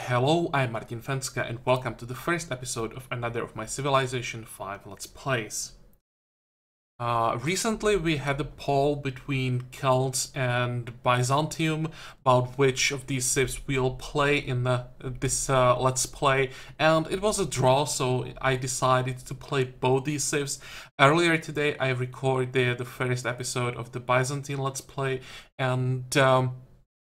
Hello, I'm Martin Fencka and welcome to the first episode of another of my Civilization 5 Let's Plays. Recently we had a poll between Celts and Byzantium about which of these civs we'll play in this Let's Play, and it was a draw, so I decided to play both these civs. Earlier today I recorded the first episode of the Byzantine Let's Play, and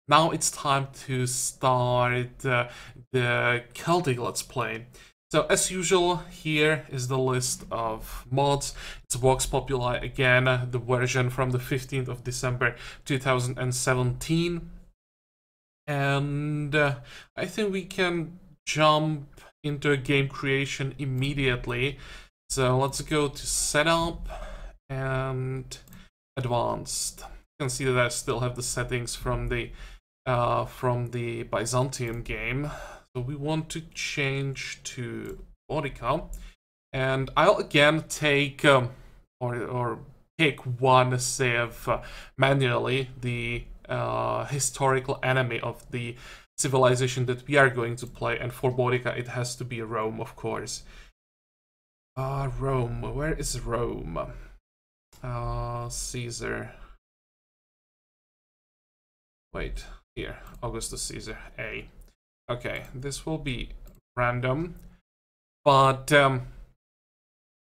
now it's time to start the Celtic Let's Play. So as usual, here is the list of mods. It's Vox Populi again, the version from the 15th of December 2017. And I think we can jump into a game creation immediately. So let's go to Setup and Advanced. You can see that I still have the settings from the Byzantium game. So we want to change to Bodica, and I'll again take or pick one civ manually, the historical enemy of the civilization that we are going to play, and for Bodica it has to be Rome, of course. Rome, where is Rome? Caesar. Wait, here, Augustus Caesar, A. Okay, this will be random, but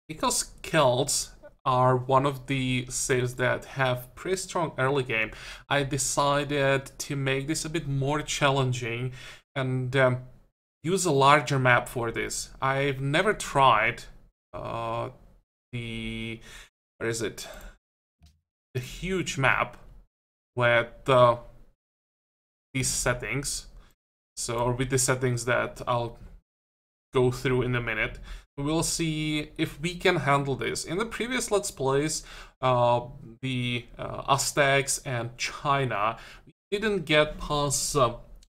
because Celts are one of the civs that have pretty strong early game, I decided to make this a bit more challenging and use a larger map for this. I've never tried where is it? The huge map with these settings. So, or with the settings that I'll go through in a minute, we'll see if we can handle this. In the previous Let's Plays, the Aztecs and China, we didn't get past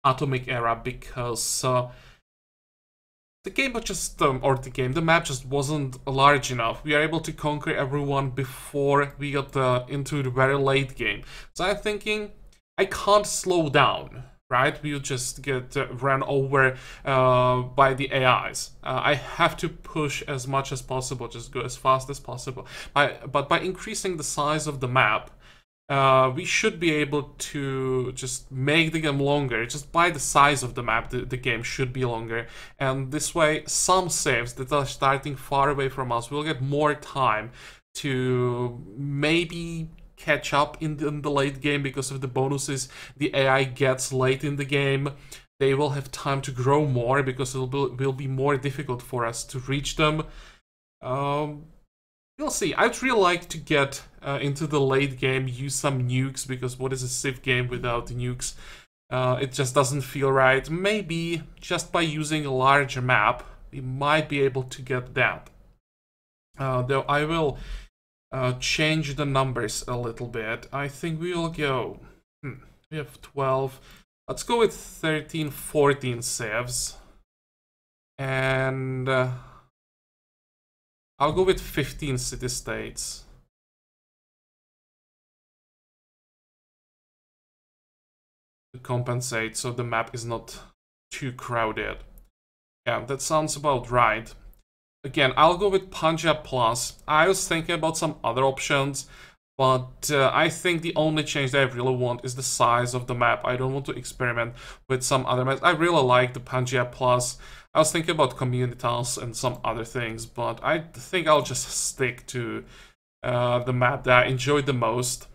Atomic Era because the game was just, the map just wasn't large enough. We are able to conquer everyone before we got into the very late game. So I'm thinking, I can't slow down. Right, we'll just get run over by the AIs. I have to push as much as possible, just go as fast as possible. But by increasing the size of the map, we should be able to just make the game longer. Just by the size of the map, the game should be longer. And this way, some saves that are starting far away from us will get more time to maybe catch up in the late game because of the bonuses the AI gets late in the game. They will have time to grow more because it will be more difficult for us to reach them. We'll see. I'd really like to get into the late game, use some nukes, because what is a Civ game without nukes? It just doesn't feel right. Maybe just by using a larger map, we might be able to get that. Though I will change the numbers a little bit. I think we will go, we have 12, let's go with 13, 14 civs, and I'll go with 15 city-states. To compensate so the map is not too crowded. Yeah, that sounds about right. Again, I'll go with Pangea Plus. I was thinking about some other options, but I think the only change that I really want is the size of the map. I don't want to experiment with some other maps. I really like the Pangea Plus. I was thinking about Communitas and some other things, but I think I'll just stick to the map that I enjoyed the most.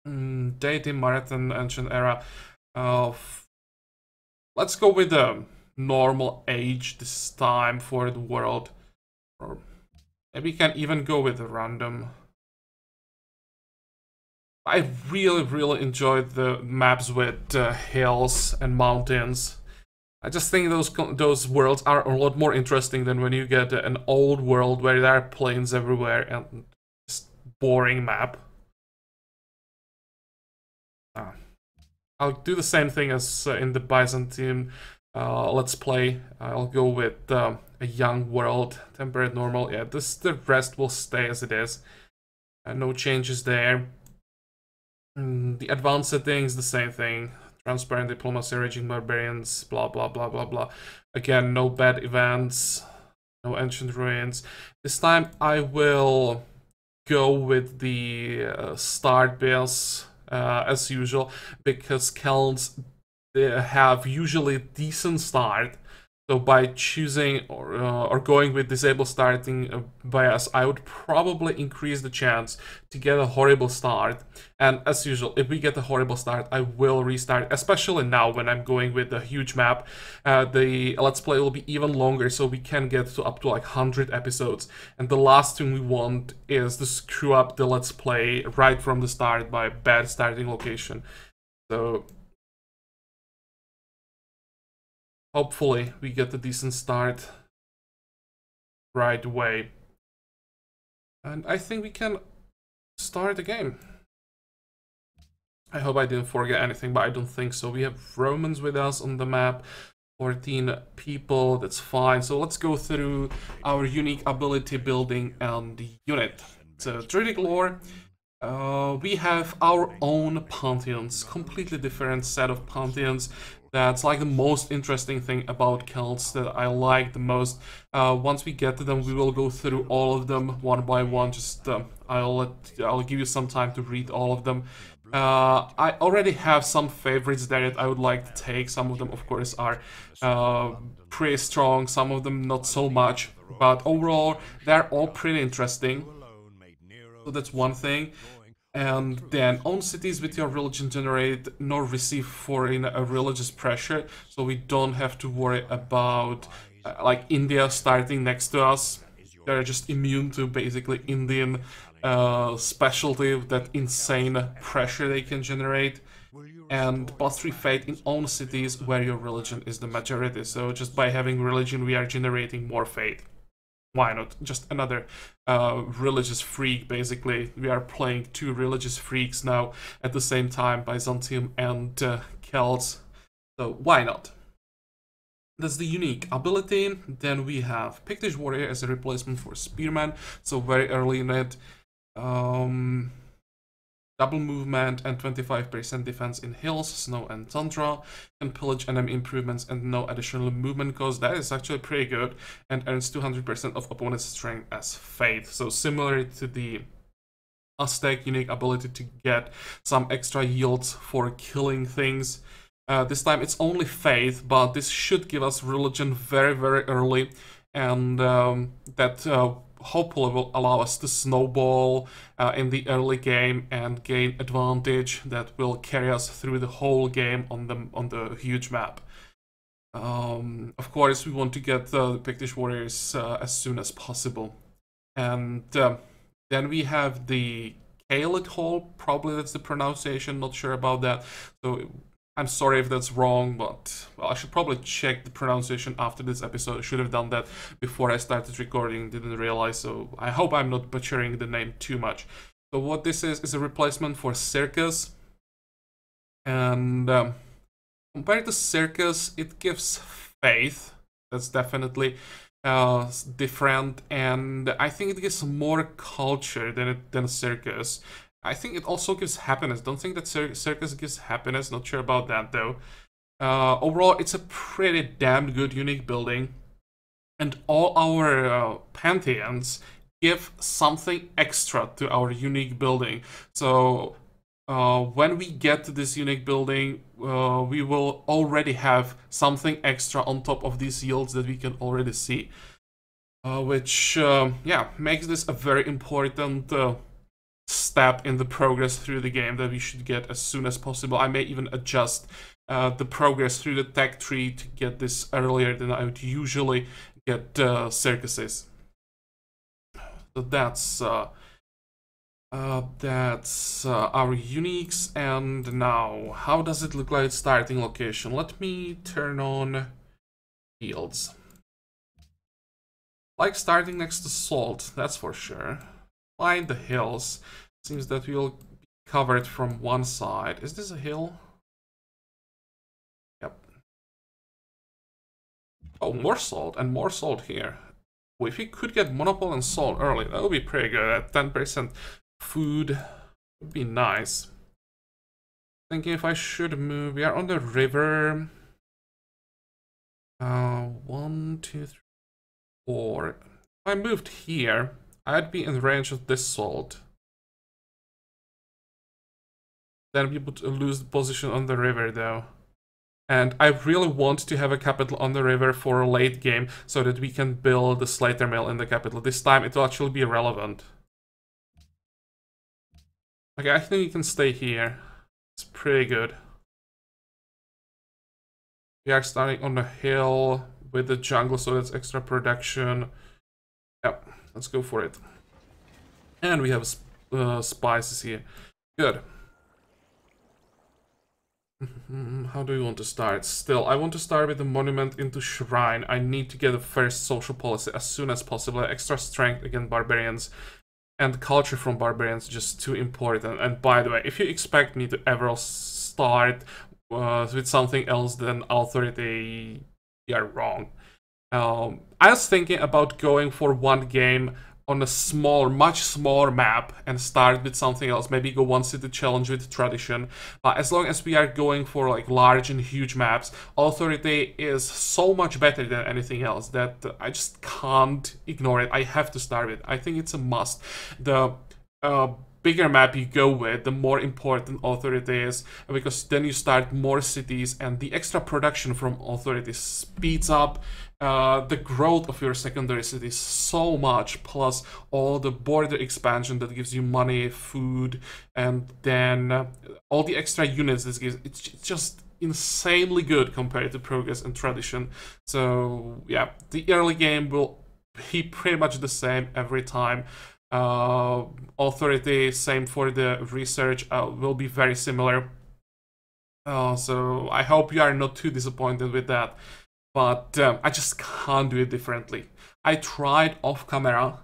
Deity, Marathon, Ancient Era. Let's go with the normal age this time for the world, or maybe we can even go with a random. I really enjoyed the maps with hills and mountains. I just think those worlds are a lot more interesting than when you get an old world where there are plains everywhere and just boring map. I'll do the same thing as in the Byzantine Let's Play. I'll go with a young world, temperate, normal. Yeah, the rest will stay as it is. No changes there. The advanced settings, the same thing. Transparent diplomacy, raging barbarians, blah blah blah blah blah. Again, no bad events, no ancient ruins. This time I will go with the start bills as usual, because Celts have usually a decent start. So by choosing or going with disable starting bias, I would probably increase the chance to get a horrible start. And as usual, if we get a horrible start, I will restart, especially now when I'm going with the huge map. The Let's Play will be even longer, so we can get to up to like 100 episodes. And the last thing we want is to screw up the Let's Play right from the start by bad starting location. So hopefully we get a decent start right away. And I think we can start the game. I hope I didn't forget anything, but I don't think so. We have Romans with us on the map. 14 people, that's fine. So let's go through our unique ability building and unit. So Druidic lore. We have our own pantheons, completely different set of pantheons. That's like the most interesting thing about Celts that I like the most. Once we get to them, we will go through all of them one by one. Just I'll give you some time to read all of them. I already have some favorites there that I would like to take. Some of them, of course, are pretty strong. Some of them not so much. But overall, they're all pretty interesting. So that's one thing. And then own cities with your religion generate nor receive foreign religious pressure, so we don't have to worry about like India starting next to us. They're just immune to basically Indian specialty, that insane pressure they can generate. And +3 fate in own cities where your religion is the majority, so just by having religion we are generating more fate. Why not? Just another religious freak, basically. We are playing two religious freaks now at the same time, Byzantium and Celts. So why not? That's the unique ability. Then we have Pictish Warrior as a replacement for Spearman. So very early in it. Double movement and 25% defense in hills, snow and tundra, and pillage enemy improvements and no additional movement cost. That is actually pretty good, and earns 200% of opponent's strength as faith. So similar to the Aztec unique ability to get some extra yields for killing things. This time it's only faith, but this should give us religion very, very early, and that hopefully will allow us to snowball in the early game and gain advantage that will carry us through the whole game on the huge map. Of course, we want to get the Pictish Warriors as soon as possible. And then we have the Caelid Hall, probably that's the pronunciation, not sure about that. So I'm sorry if that's wrong, but well, I should probably check the pronunciation after this episode. I should have done that before I started recording, didn't realize, so I hope I'm not butchering the name too much. So what this is a replacement for Circus, and compared to Circus, it gives faith. That's definitely different, and I think it gives more culture than Circus. I think it also gives happiness. Don't think that Circus gives happiness. Not sure about that though. Overall, it's a pretty damn good unique building. And all our pantheons give something extra to our unique building. So when we get to this unique building, we will already have something extra on top of these yields that we can already see. Which, yeah, makes this a very important step in the progress through the game that we should get as soon as possible. I may even adjust the progress through the tech tree to get this earlier than I would usually get circuses. So that's our uniques. And now, how does it look like starting location? Let me turn on fields. Like starting next to salt, that's for sure. Find the hills. Seems that we'll be covered from one side. Is this a hill? Yep. Oh, more salt and more salt here. Well, if we could get monopole and salt early, that would be pretty good. At 10% food would be nice. Thinking if I should move. We are on the river. 1, 2, 3, 4. If I moved here, I'd be in range of this salt. Then we would lose the position on the river, though. And I really want to have a capital on the river for a late game so that we can build the Slater Mill in the capital. This time it will actually be relevant. Okay, I think you can stay here. It's pretty good. We are starting on a hill with the jungle, so that's extra production. Yep, let's go for it. And we have spices here. Good. How do you want to start? Still, I want to start with the monument into shrine. I need to get a first social policy as soon as possible. Extra strength against barbarians and culture from barbarians, just too important. And by the way, if you expect me to ever start with something else than authority, you're wrong. I was thinking about going for one game on a small, much smaller map and start with something else. Maybe go one city challenge with tradition. But as long as we are going for like large and huge maps, authority is so much better than anything else that I just can't ignore it. I have to start with. I think it's a must. The bigger map you go with, the more important authority is, because then you start more cities and the extra production from authority speeds up the growth of your secondary cities so much, plus all the border expansion that gives you money, food, and then all the extra units this gives. It's just insanely good compared to progress and tradition. So yeah, the early game will be pretty much the same every time. Authority, same for the research, will be very similar. So I hope you are not too disappointed with that. But I just can't do it differently. I tried off camera,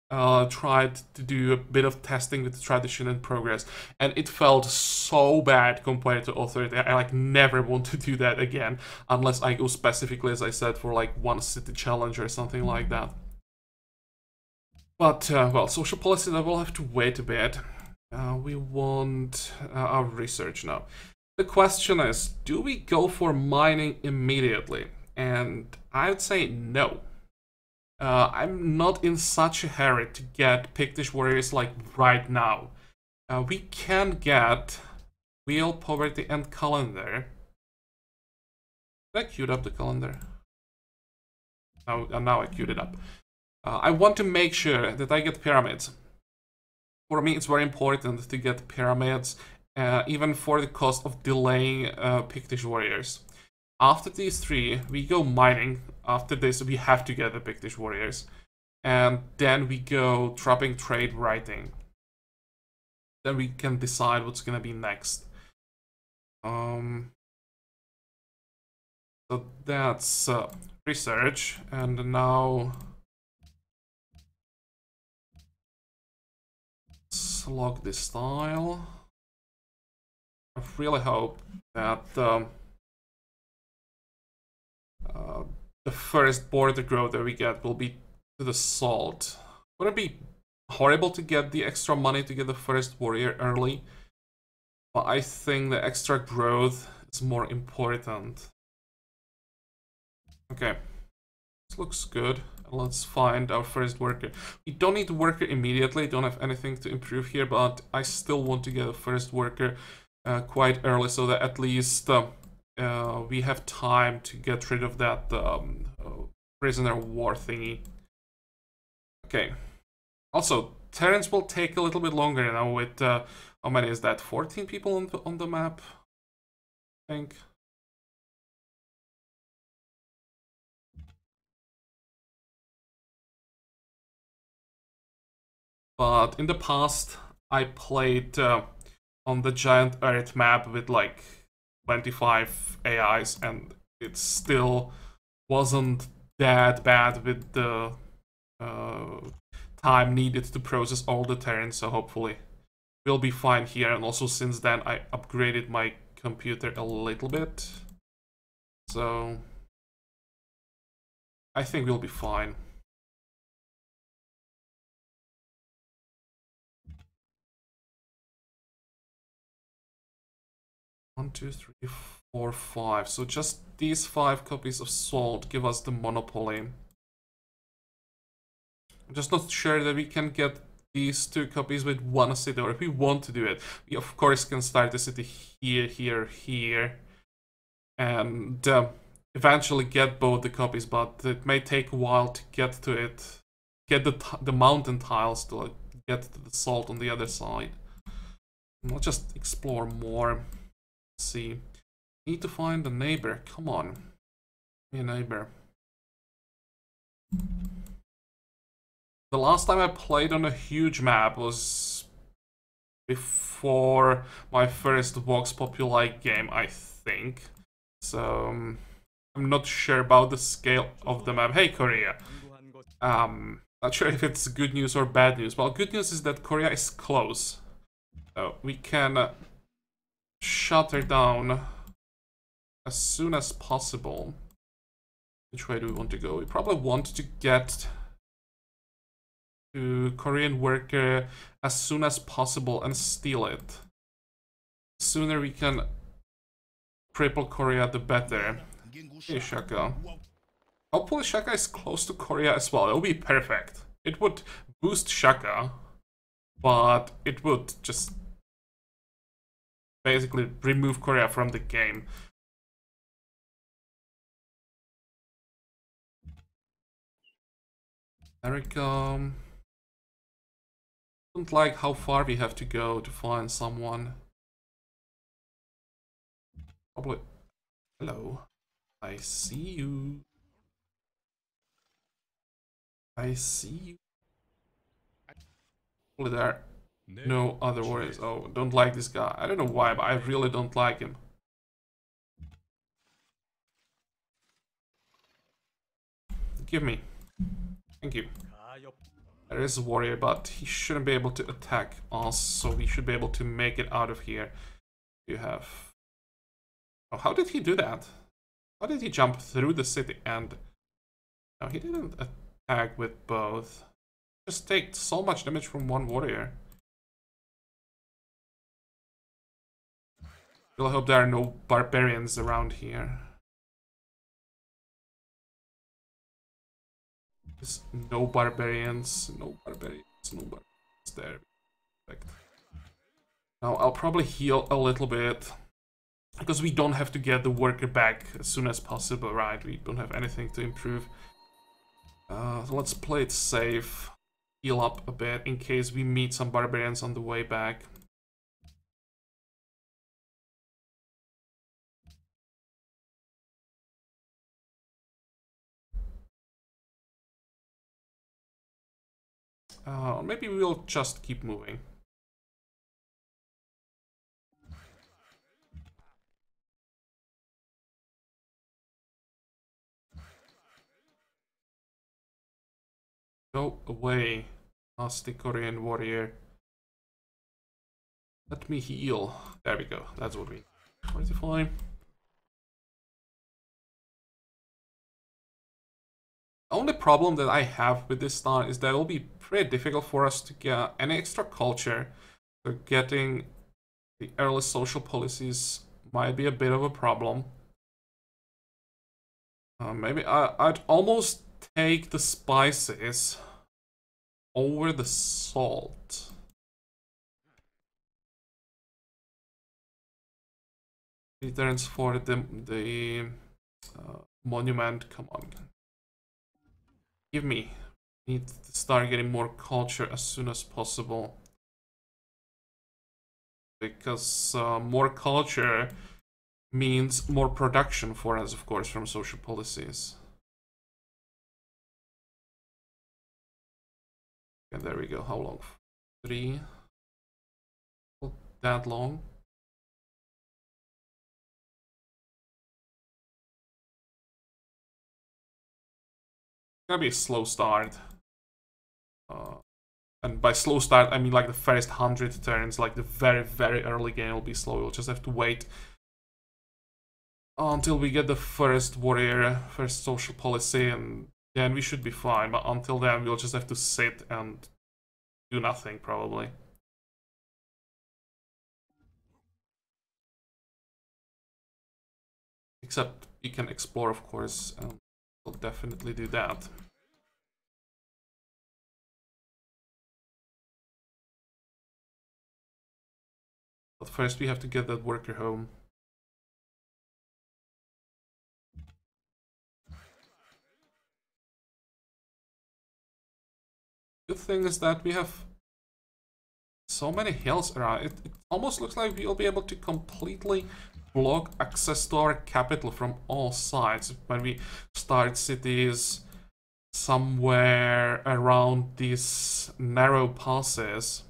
tried to do a bit of testing with tradition and progress, and it felt so bad compared to authority. I like never want to do that again, unless I go specifically, as I said, for like one city challenge or something like that. But, well, social policy, that will have to wait a bit. We want our research now. The question is, do we go for mining immediately? And I'd say no. I'm not in such a hurry to get Pictish warriors like right now. We can get wheel, poverty, and calendar. Did I queued up the calendar? Oh, now I queued it up. I want to make sure that I get pyramids. For me, it's very important to get pyramids, even for the cost of delaying Pictish warriors. After these three, we go mining. After this, we have to get the Pictish warriors. And then we go trapping, trade, writing. Then we can decide what's gonna be next. So that's research, and now let's log this style. I really hope that the first border growth that we get will be to the salt. Would it be horrible to get the extra money to get the first warrior early? But I think the extra growth is more important. Okay, this looks good. Let's find our first worker. We don't need a worker immediately, don't have anything to improve here, but I still want to get a first worker quite early so that at least we have time to get rid of that prisoner of war thingy. Okay. Also, Terrence will take a little bit longer now with, how many is that? 14 people on the map, I think. But in the past, I played on the giant Earth map with like 25 AIs, and it still wasn't that bad with the time needed to process all the terrain, so hopefully we'll be fine here. And also since then I upgraded my computer a little bit, so I think we'll be fine. 1, 2, 3, 4, 5. So just these 5 copies of salt give us the monopoly. I'm just not sure that we can get these 2 copies with 1 city, or if we want to do it, we of course can start the city here, here, here, and eventually get both the copies, but it may take a while to get to it, get the mountain tiles to like, get to the salt on the other side. I'll just explore more. Let's see. Need to find a neighbor. Come on. Be a neighbor. The last time I played on a huge map was before my first Vox Populi game, I think. So I'm not sure about the scale of the map. Hey, Korea. Not sure if it's good news or bad news. Well, good news is that Korea is close. So we can shut her down as soon as possible. Which way do we want to go? We probably want to get to Korean worker as soon as possible and steal it. The sooner we can cripple Korea, the better. Hey, Shaka. Hopefully Shaka is close to Korea as well. It would be perfect. It would boost Shaka, but it would just basically remove Korea from the game. There we go. Don't like how far we have to go to find someone. Probably. Hello. I see you. I see you. Probably there. No other words. Oh, don't like this guy. I don't know why, but I really don't like him. Give me. Thank you. There is a warrior, but he shouldn't be able to attack us, so we should be able to make it out of here. You have... Oh, how did he do that? How did he jump through the city and... No, he didn't attack with both. Just take so much damage from one warrior. I hope there are no barbarians around here. There's no barbarians, no barbarians, no barbarians there. Perfect. Now I'll probably heal a little bit. Because we don't have to get the worker back as soon as possible, right? We don't have anything to improve. So let's play it safe. Heal up a bit in case we meet some barbarians on the way back. Maybe we'll just keep moving. Go away, nasty Korean warrior. Let me heal. There we go. That's what we need. 45. The only problem that I have with this star is that it'll be pretty difficult for us to get any extra culture. So getting the early social policies might be a bit of a problem. Maybe I'd almost take the spices over the salt. Returns for the monument. Come on. Give me. Need to start getting more culture as soon as possible. Because more culture means more production for us, of course, from social policies. And there we go. How long? 3. Not that long. Gonna be a slow start. And by slow start, I mean like the first 100 turns, like the very, very early game will be slow. We'll just have to wait until we get the first warrior, first social policy, and then we should be fine. But until then, we'll just have to sit and do nothing, probably. Except you can explore, of course. We'll definitely do that. But first we have to get that worker home. Good thing is that we have so many hills around. It almost looks like we'll be able to completely block access to our capital from all sides when we start cities somewhere around these narrow passes.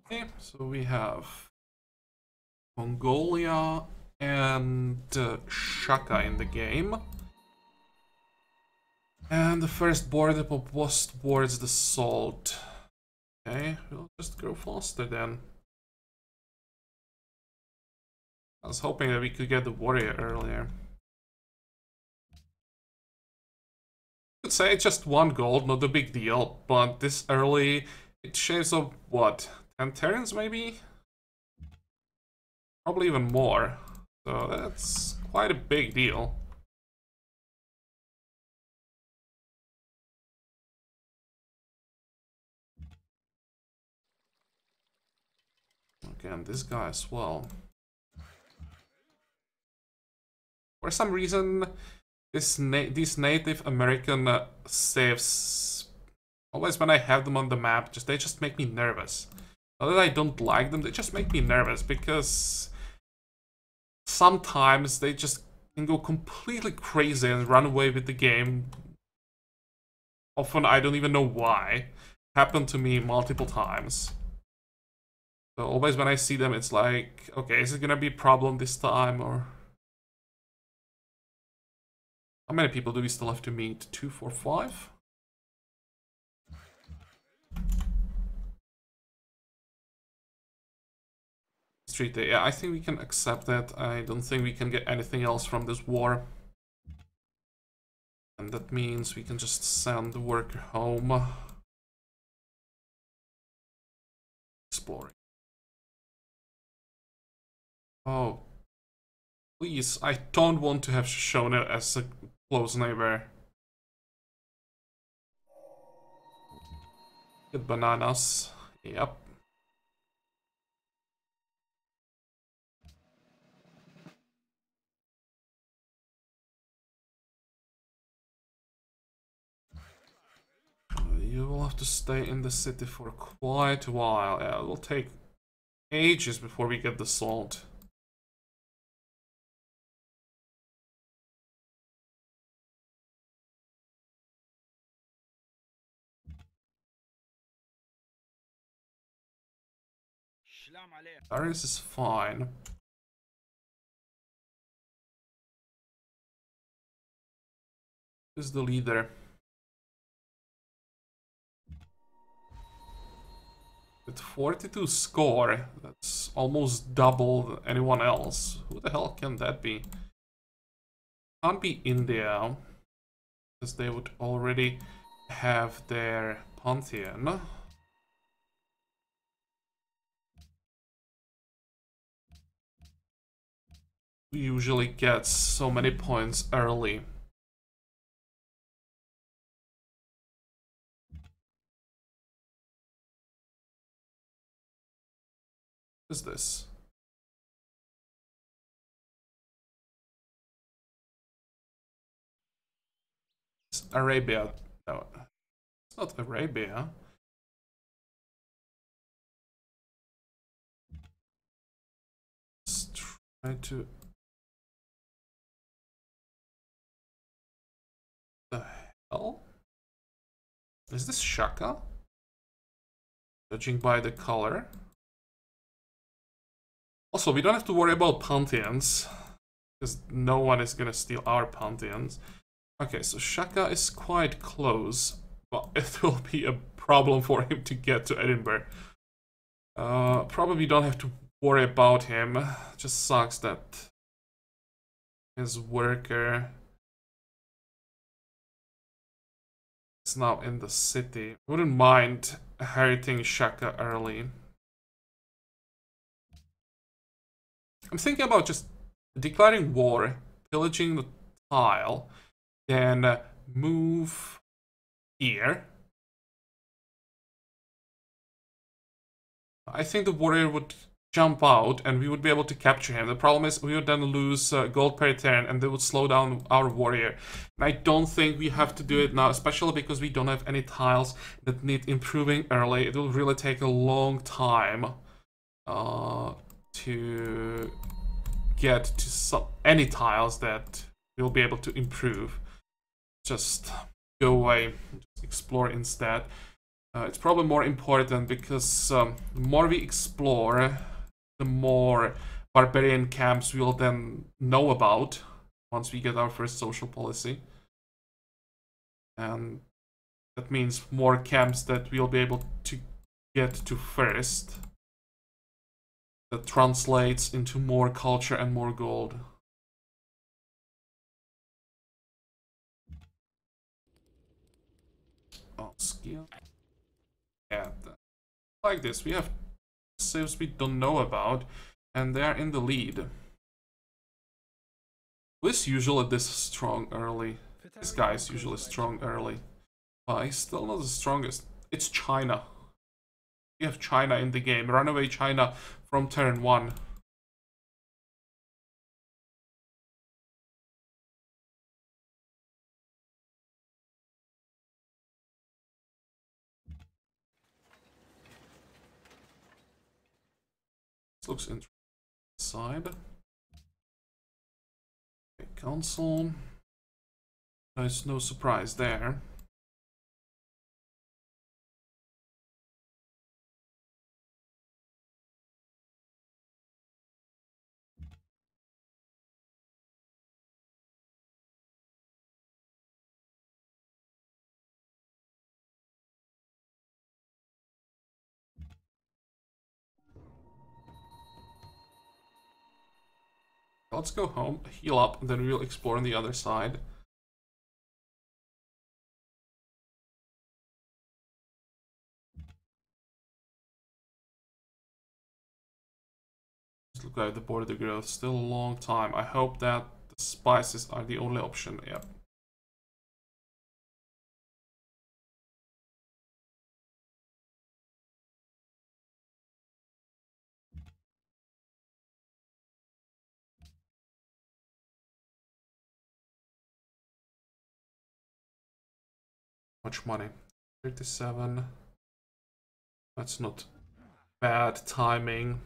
Okay, so we have Mongolia and Shaka in the game. And the first border pop was towards the salt. Okay, we'll just go faster then. I was hoping that we could get the warrior earlier. I could say it's just 1 gold, not a big deal, but this early, it shaves up, what, 10 turns maybe? Probably even more. So that's quite a big deal. Again, this guy as well. For some reason, these Native American saves, always when I have them on the map, they just make me nervous. Not that I don't like them, they just make me nervous because sometimes they just can go completely crazy and run away with the game. Often I don't even know why. Happened to me multiple times. So always when I see them, it's like, okay, is it gonna be a problem this time, or... How many people do we still have to meet? 2, 4, 5? Street Day. Yeah, I think we can accept that. I don't think we can get anything else from this war. And that means we can just send the worker home. Exploring. Oh. Please, I don't want to have Shoshone as a close neighbor. Get bananas. Yep. You will have to stay in the city for quite a while. Yeah, it will take ages before we get the salt. Darius is fine. Who's the leader? With 42 score, that's almost double anyone else. Who the hell can that be? Can't be India, because they would already have their pantheon. We usually get so many points early. What is this? It's Arabia. No, it's not Arabia. Let's try to... The hell? Is this Shaka? Judging by the color. Also, we don't have to worry about pantheons, because no one is gonna steal our pantheons. Okay, so Shaka is quite close, but it will be a problem for him to get to Edinburgh. Probably don't have to worry about him. Just sucks that his worker is now in the city. Wouldn't mind hurting Shaka early. I'm thinking about just declaring war, pillaging the tile, then move here. I think the warrior would jump out and we would be able to capture him. The problem is we would then lose gold per turn and they would slow down our warrior. And I don't think we have to do it now, especially because we don't have any tiles that need improving early. It will really take a long time to get to any tiles that we'll be able to improve. Just go away, just explore instead. It's probably more important because the more we explore, the more barbarian camps we'll then know about once we get our first social policy. And that means more camps that we'll be able to get to first. That translates into more culture and more gold. Oh, skill. Yeah, like this. We have civs we don't know about, and they're in the lead. Who is usually this strong early? This guy is usually strong early. He's still not the strongest. It's China. We have China in the game. Runaway China from turn 1. This looks interesting. Side. Okay, console. There's no surprise there. Let's go home, heal up, and then we'll explore on the other side. Let's look at the border growth. Still a long time. I hope that the spices are the only option. Yep. Much money. 37. That's not bad timing.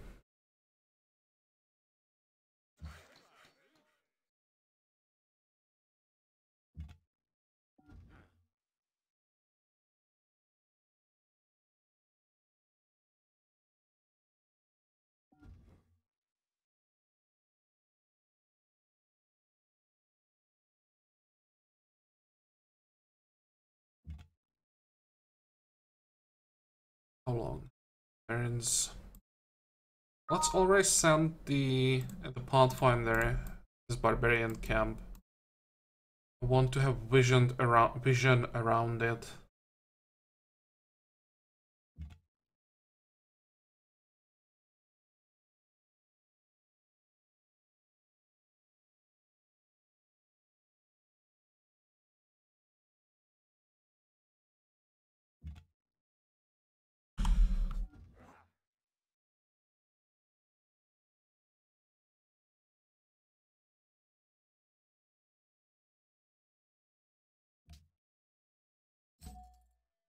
How long? Barons. Let's already send the Pathfinder, this barbarian camp. I want to have vision around it.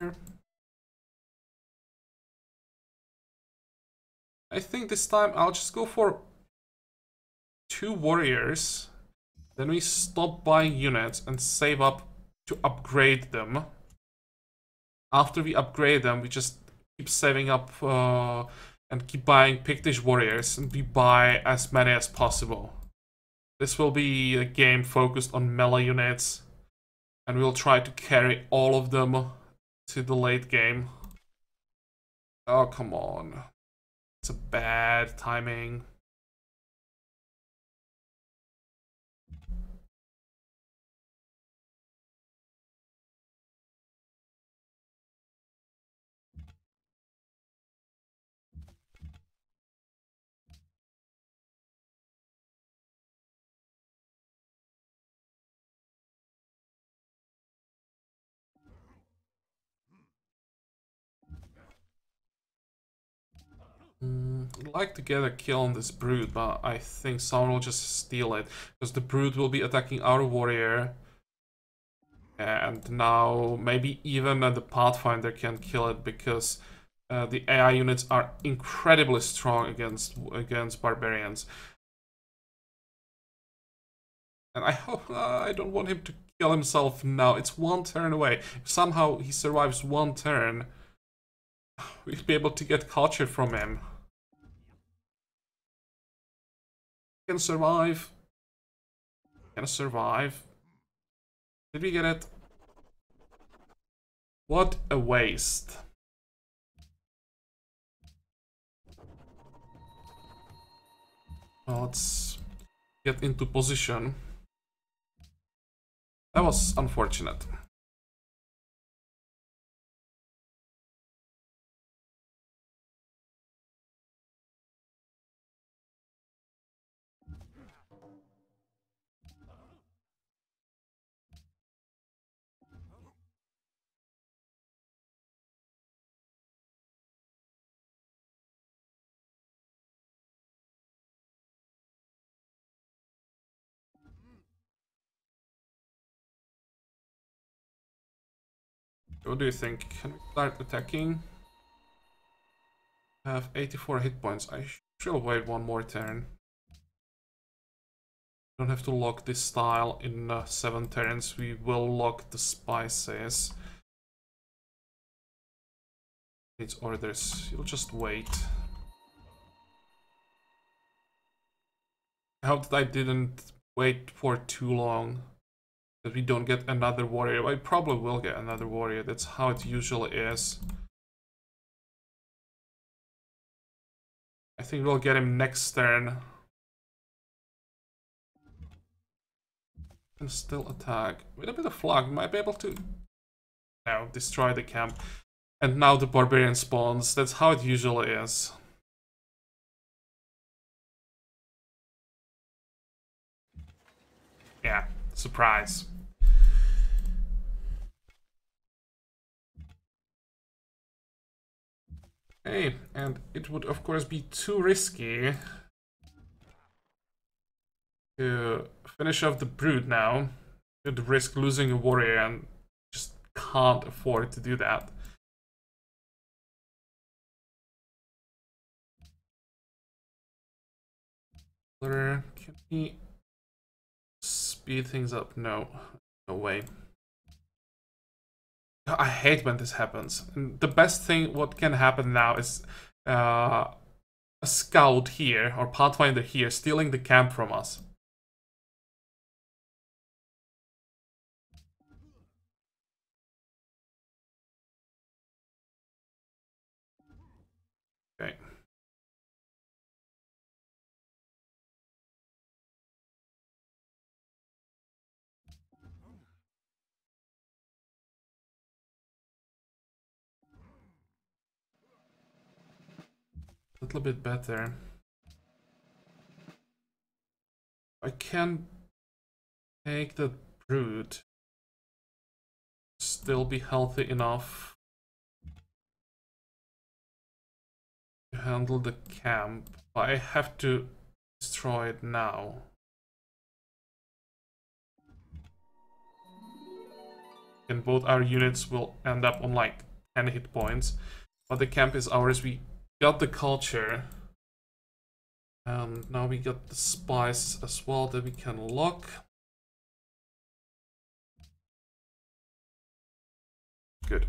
Here. I think this time I'll just go for 2 warriors. Then we stop buying units and save up to upgrade them. After we upgrade them, we just keep saving up and keep buying Pictish warriors, and we buy as many as possible. This will be a game focused on melee units, and we'll try to carry all of them to the late game. Oh, come on. It's a bad timing. I'd like to get a kill on this Brood, but I think someone will just steal it. Because the Brood will be attacking our warrior. And now maybe even the Pathfinder can kill it, because the AI units are incredibly strong against barbarians. And I hope I don't want him to kill himself now. It's one turn away. If somehow he survives one turn, we'll be able to get culture from him. Can survive. Can survive. Did we get it? What a waste. Well, let's get into position. That was unfortunate. What do you think? Can we start attacking? I have 84 hit points. I should wait one more turn. Don't have to lock this style in 7 turns. We will lock the spices. Needs orders. You'll just wait. I hope that I didn't wait for too long. That we don't get another warrior. I probably will get another warrior. That's how it usually is. I think we'll get him next turn. And still attack. With a bit of luck, we might be able to now destroy the camp. And now the barbarian spawns. That's how it usually is. Yeah, surprise. Okay, and it would of course be too risky to finish off the Brood now. You'd risk losing a warrior and just can't afford to do that. Can he speed things up? No. No way. I hate when this happens. And the best thing what can happen now is a scout here, or Pathfinder here, stealing the camp from us. Okay. A little bit better. I can take the Brood. Still be healthy enough to handle the camp. I have to destroy it now. And both our units will end up on like 10 hit points. But the camp is ours. We got the culture. And now we got the spice as well that we can lock. Good.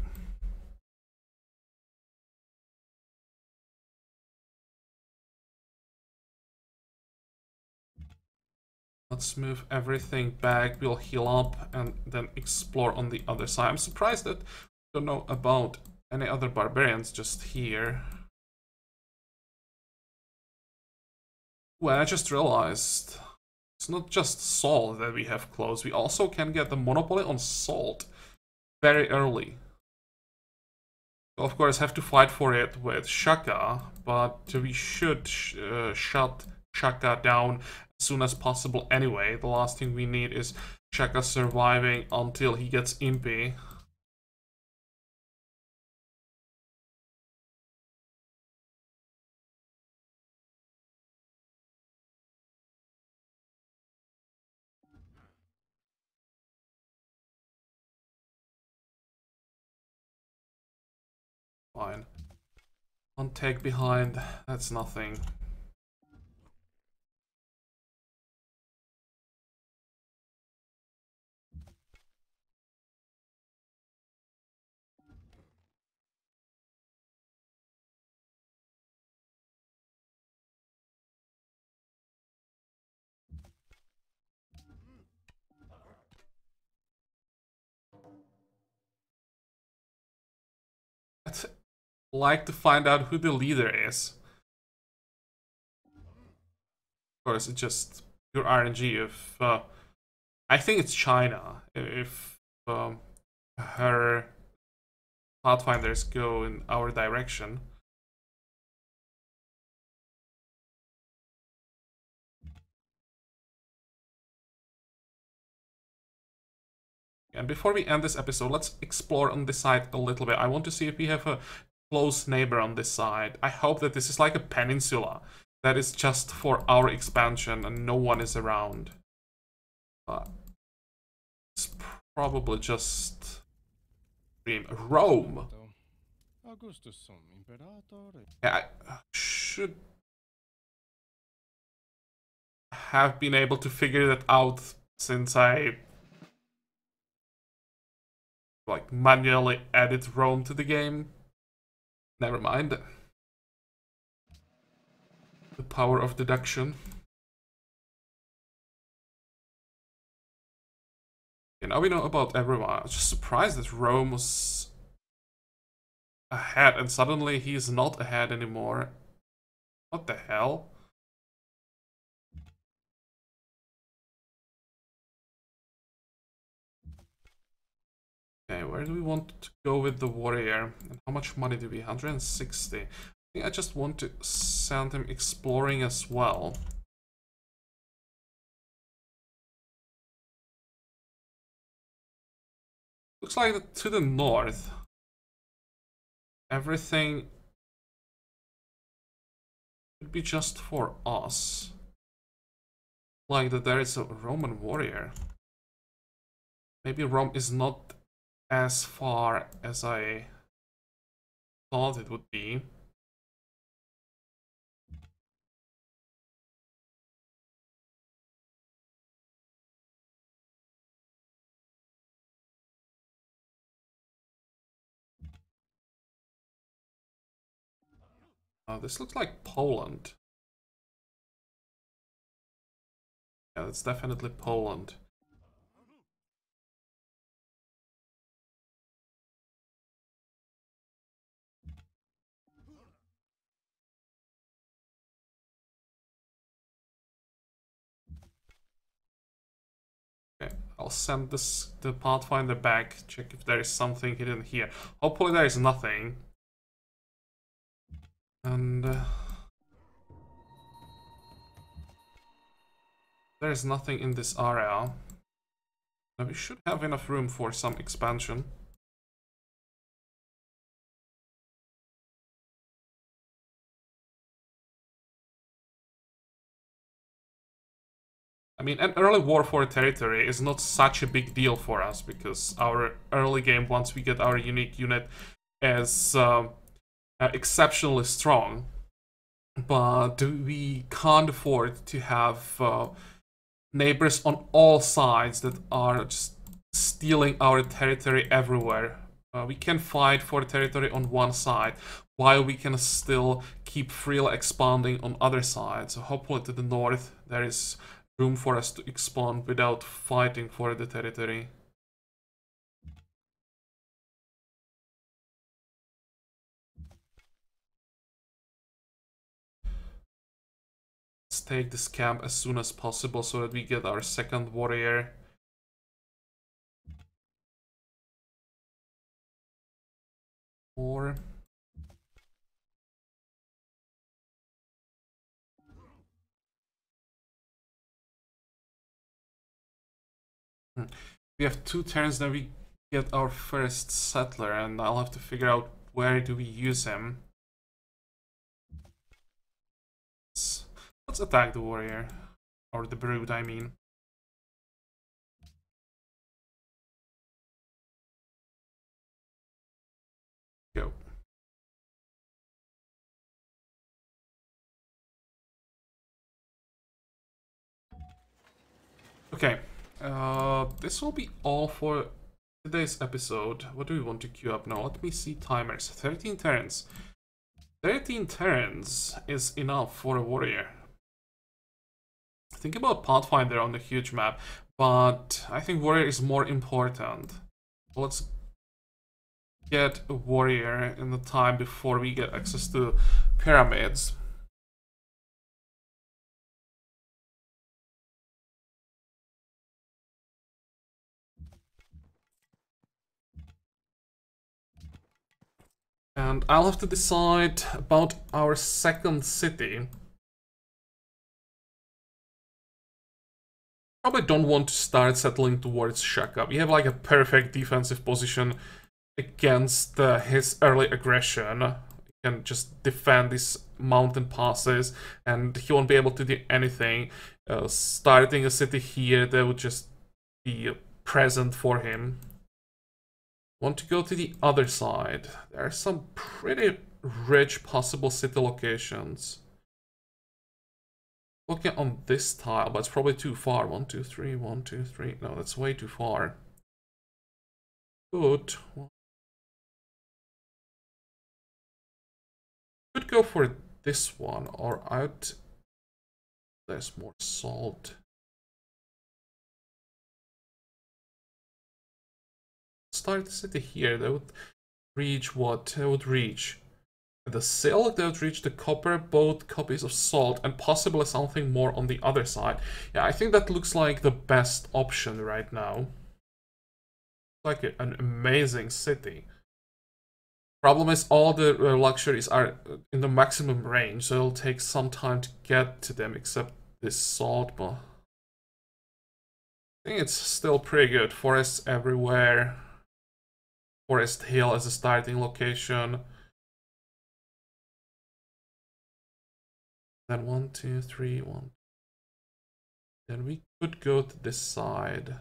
Let's move everything back. We'll heal up and then explore on the other side. I'm surprised that I don't know about any other barbarians just here. Well, I just realized it's not just salt that we have close. We also can get the monopoly on salt very early. We'll of course have to fight for it with Shaka, but we should shut Shaka down as soon as possible anyway. The last thing we need is Shaka surviving until he gets impy. Fine. One take behind, that's nothing. I'd like to find out who the leader is. Of course, it's just pure RNG. If I think it's China. If her Pathfinders go in our direction. And before we end this episode, let's explore on this side a little bit. I want to see if we have a close neighbor on this side. I hope that this is like a peninsula that is just for our expansion and no one is around. It's probably just Rome. Yeah, I should have been able to figure that out since I like manually added Rome to the game. Never mind. The power of deduction. Okay, now we know about everyone. I was just surprised that Rome was ahead and suddenly he's not ahead anymore. What the hell? Okay, where do we want to go with the warrior? And how much money do we? 160. I think I just want to send him exploring as well. Looks like to the north. Everything would be just for us. Like that there is a Roman warrior. Maybe Rome is not as far as I thought it would be. This looks like Poland. Yeah, that's definitely Poland. Okay, I'll send the Pathfinder back, check if there is something hidden here. Hopefully there is nothing. And there is nothing in this area. Now we should have enough room for some expansion. I mean, an early war for a territory is not such a big deal for us because our early game, once we get our unique unit, is exceptionally strong. But we can't afford to have neighbors on all sides that are just stealing our territory everywhere. We can fight for territory on one side, while we can still keep freely expanding on other sides. So hopefully to the north there is room for us to expand without fighting for the territory. Let's take this camp as soon as possible so that we get our second warrior. Or we have 2 turns, then we get our first settler, and I'll have to figure out where do we use him. Let's attack the warrior. Or the brood, I mean. Go. Okay, this will be all for today's episode. What do we want to queue up now? Let me see timers. 13 turns. 13 turns is enough for a warrior. Think about Pathfinder on the huge map, but I think warrior is more important. Let's get a warrior in the time before we get access to pyramids. And I'll have to decide about our second city. Probably don't want to start settling towards Shaka. We have like a perfect defensive position against his early aggression. He can just defend these mountain passes and he won't be able to do anything. Starting a city here, that would just be a present for him. Want to go to the other side. There are some pretty rich possible city locations. Looking on this tile, but it's probably too far. 1, 2, 3, 1, 2, 3. No, that's way too far. Good. Could go for this one, or out. There's more salt. Start the city here. That would reach what? That would reach the silk, that would reach the copper, both copies of salt, and possibly something more on the other side. Yeah, I think that looks like the best option right now. Like an amazing city. Problem is all the luxuries are in the maximum range, so it'll take some time to get to them, except this salt, but I think it's still pretty good. Forests everywhere. Forest Hill as a starting location. Then 1, 2, 3, 1. Then we could go to this side.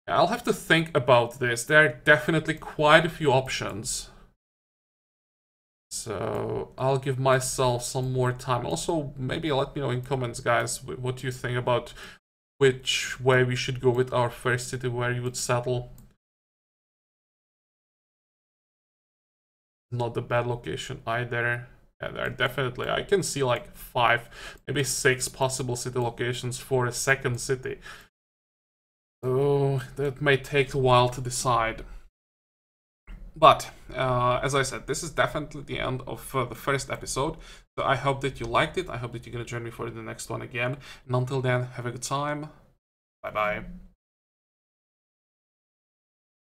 I'll have to think about this. There are definitely quite a few options. So I'll give myself some more time. Also, maybe let me know in comments, guys, what you think about which way we should go with our first city, where you would settle. Not a bad location either. Yeah, there are definitely, I can see like 5, maybe 6 possible city locations for a second city. So that may take a while to decide. But, as I said, this is definitely the end of the first episode. So I hope that you liked it. I hope that you're going to join me for the next one again. And until then, have a good time. Bye-bye.